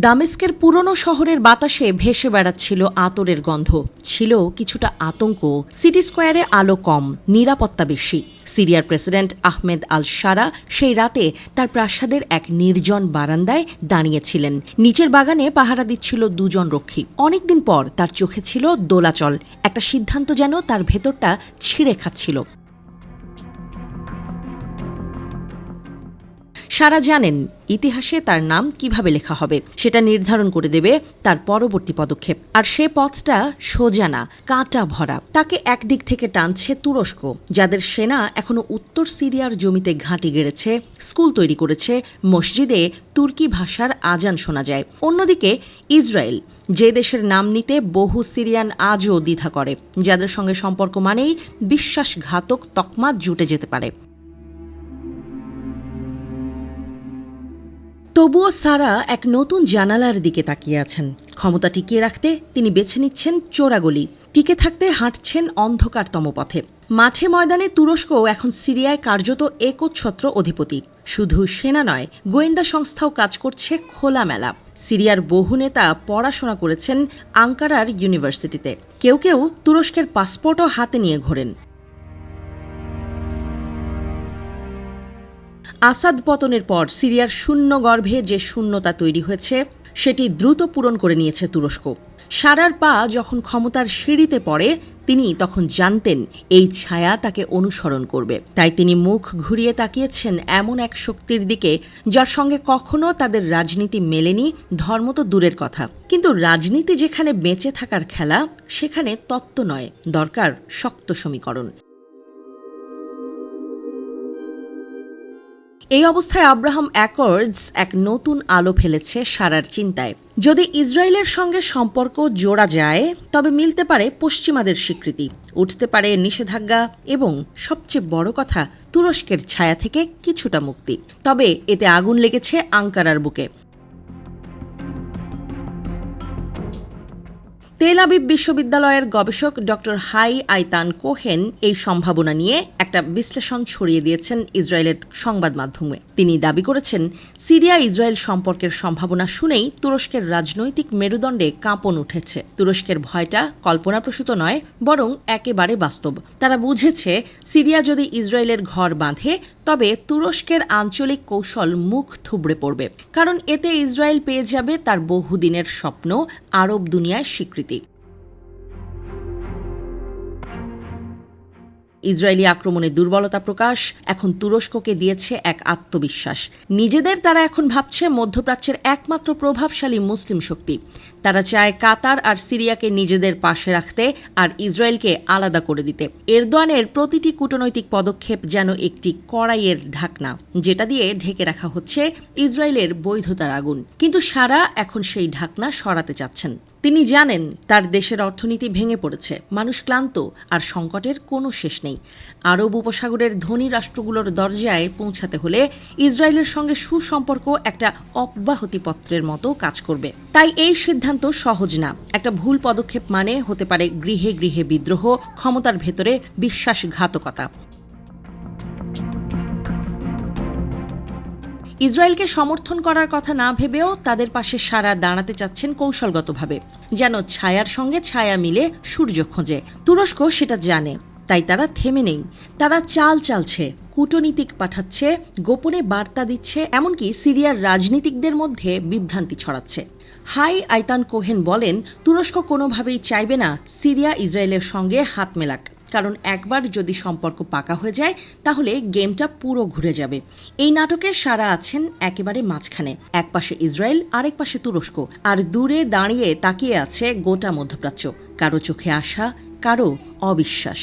দামেস্কের পুরনো শহরের বাতাসে ভেসে বেড়াচ্ছিল আতরের গন্ধ, ছিল কিছুটা আতঙ্ক। সিটি স্কোয়ারে আলো কম, নিরাপত্তা বেশি। সিরিয়ার প্রেসিডেন্ট আহমেদ আল শারা সেই রাতে তার প্রাসাদের এক নির্জন বারান্দায় দাঁড়িয়েছিলেন। নিচের বাগানে পাহারা দিচ্ছিল দুজন রক্ষী। অনেকদিন পর তার চোখে ছিল দোলাচল, একটা সিদ্ধান্ত যেন তার ভেতরটা ছিঁড়ে খাচ্ছিল। শারা জানেন ইতিহাসে তার নাম কিভাবে লেখা হবে, সেটা নির্ধারণ করে দেবে তার পরবর্তী পদক্ষেপ। আর সে পথটা সোজা না, কাঁটা ভরা। তাকে একদিক থেকে টানছে তুরস্ক, যাদের সেনা এখনো উত্তর সিরিয়ার জমিতে ঘাঁটি গেড়েছে, স্কুল তৈরি করেছে, মসজিদে তুর্কি ভাষার আজান শোনা যায়। অন্যদিকে ইসরায়েল, যে দেশের নাম নিতে বহু সিরিয়ান আজও দ্বিধা করে, যাদের সঙ্গে সম্পর্ক মানেই বিশ্বাসঘাতক তকমা জুটে যেতে পারে। তবুও সারা এক নতুন জানালার দিকে তাকিয়ে আছেন। ক্ষমতা টিকিয়ে রাখতে তিনি বেছে নিচ্ছেন চোরাগলি, টিকে থাকতে হাঁটছেন অন্ধকারতম পথে। মাঠে ময়দানে তুরস্কও এখন সিরিয়ায় কার্যত একচ্ছত্র অধিপতি। শুধু সেনা নয়, গোয়েন্দা সংস্থাও কাজ করছে খোলামেলা। সিরিয়ার বহু নেতা পড়াশোনা করেছেন আঙ্কারার ইউনিভার্সিটিতে। কেউ কেউ তুরস্কের পাসপোর্টও হাতে নিয়ে ঘোরেন। আসাদ পতনের পর সিরিয়ার শূন্য গর্ভে যে শূন্যতা তৈরি হয়েছে, সেটি দ্রুত পূরণ করে নিয়েছে তুরস্ক। শারার পা যখন ক্ষমতার সিঁড়িতে পড়ে, তিনি তখন জানতেন এই ছায়া তাকে অনুসরণ করবে। তাই তিনি মুখ ঘুরিয়ে তাকিয়েছেন এমন এক শক্তির দিকে যার সঙ্গে কখনো তাদের রাজনীতি মেলেনি, ধর্ম তো দূরের কথা। কিন্তু রাজনীতি যেখানে বেঁচে থাকার খেলা, সেখানে তত্ত্ব নয়, দরকার শক্ত সমীকরণ। এই অবস্থায় আব্রাহাম অ্যাকর্ডস এক নতুন আলো ফেলেছে শারার চিন্তায়। যদি ইসরায়েলের সঙ্গে সম্পর্ক জোড়া যায়, তবে মিলতে পারে পশ্চিমাদের স্বীকৃতি, উঠতে পারে নিষেধাজ্ঞা এবং সবচেয়ে বড় কথা, তুরস্কের ছায়া থেকে কিছুটা মুক্তি। তবে এতে আগুন লেগেছে আঙ্কারার বুকে। তেল আবিব বিশ্ববিদ্যালয়ের গবেষক ডক্টর হাই আইতান কোহেন এই সম্ভাবনা নিয়ে একটা বিশ্লেষণ ছড়িয়ে দিয়েছেন ইসরায়েলের সংবাদ মাধ্যমে। তিনি দাবি করেছেন, সিরিয়া ইসরায়েল সম্পর্কের সম্ভাবনা শুনেই তুরস্কের রাজনৈতিক মেরুদণ্ডে কাঁপন উঠেছে। তুরস্কের ভয়টা কল্পনাপ্রসূত নয়, বরং একেবারে বাস্তব। তারা বুঝেছে, সিরিয়া যদি ইসরায়েলের ঘর বাঁধে, তবে তুরস্কের আঞ্চলিক কৌশল মুখ থুবড়ে পড়বে। কারণ এতে ইসরায়েল পেয়ে যাবে তার বহুদিনের স্বপ্ন, আরব দুনিয়ায় স্বীকৃতি। ইসরায়েলি আক্রমণে দুর্বলতা প্রকাশ এখন তুরস্ককে দিয়েছে এক আত্মবিশ্বাস। নিজেদের তারা এখন ভাবছে মধ্যপ্রাচ্যের একমাত্র প্রভাবশালী মুসলিম শক্তি। তারা চায় কাতার আর সিরিয়াকে নিজেদের পাশে রাখতে আর ইসরায়েলকে আলাদা করে দিতে। এরদোয়ানের প্রতিটি কূটনৈতিক পদক্ষেপ যেন একটি কড়াইয়ের ঢাকনা, যেটা দিয়ে ঢেকে রাখা হচ্ছে ইসরায়েলের বৈধতার আগুন। কিন্তু শারা এখন সেই ঢাকনা সরাতে চাচ্ছেন। তিনি জানেন তার দেশের অর্থনীতি ভেঙে পড়েছে, মানুষ ক্লান্ত, আর সংকটের কোনো শেষ নেই। আরব উপসাগরের ধনী রাষ্ট্রগুলোর দরজায় পৌঁছাতে হলে ইসরায়েলের সঙ্গে সুসম্পর্ক একটা অব্যাহতিপত্রের মতো কাজ করবে। তাই এই সিদ্ধান্ত সহজ না। একটা ভুল পদক্ষেপ মানে হতে পারে গৃহে গৃহে বিদ্রোহ, ক্ষমতার ভেতরে বিশ্বাসঘাতকতা। ইসরায়েলকে সমর্থন করার কথা না ভেবেও তাদের পাশে শারা দাঁড়াতে চাচ্ছেন কৌশলগতভাবে, যেন ছায়ার সঙ্গে ছায়া মিলে সূর্য খোঁজে। তুরস্ক সেটা জানে, তাই তারা থেমে নেই। তারা চাল চালছে, কূটনীতিক পাঠাচ্ছে, গোপনে বার্তা দিচ্ছে, এমনকি সিরিয়ার রাজনীতিকদের মধ্যে বিভ্রান্তি ছড়াচ্ছে। হাই আইতান কোহেন বলেন, তুরস্ক কোনোভাবেই চাইবে না সিরিয়া ইসরায়েলের সঙ্গে হাত মেলাক। কারণ একবার যদি সম্পর্ক পাকা হয়ে যায়, তাহলে গেমটা পুরো ঘুরে যাবে। এই নাটকে শারা আছেন একেবারে মাঝখানে, এক পাশে ইসরায়েল, আরেক পাশে তুরস্ক, আর দূরে দাঁড়িয়ে তাকিয়ে আছে গোটা মধ্যপ্রাচ্য। কারো চোখে আশা, কারো অবিশ্বাস।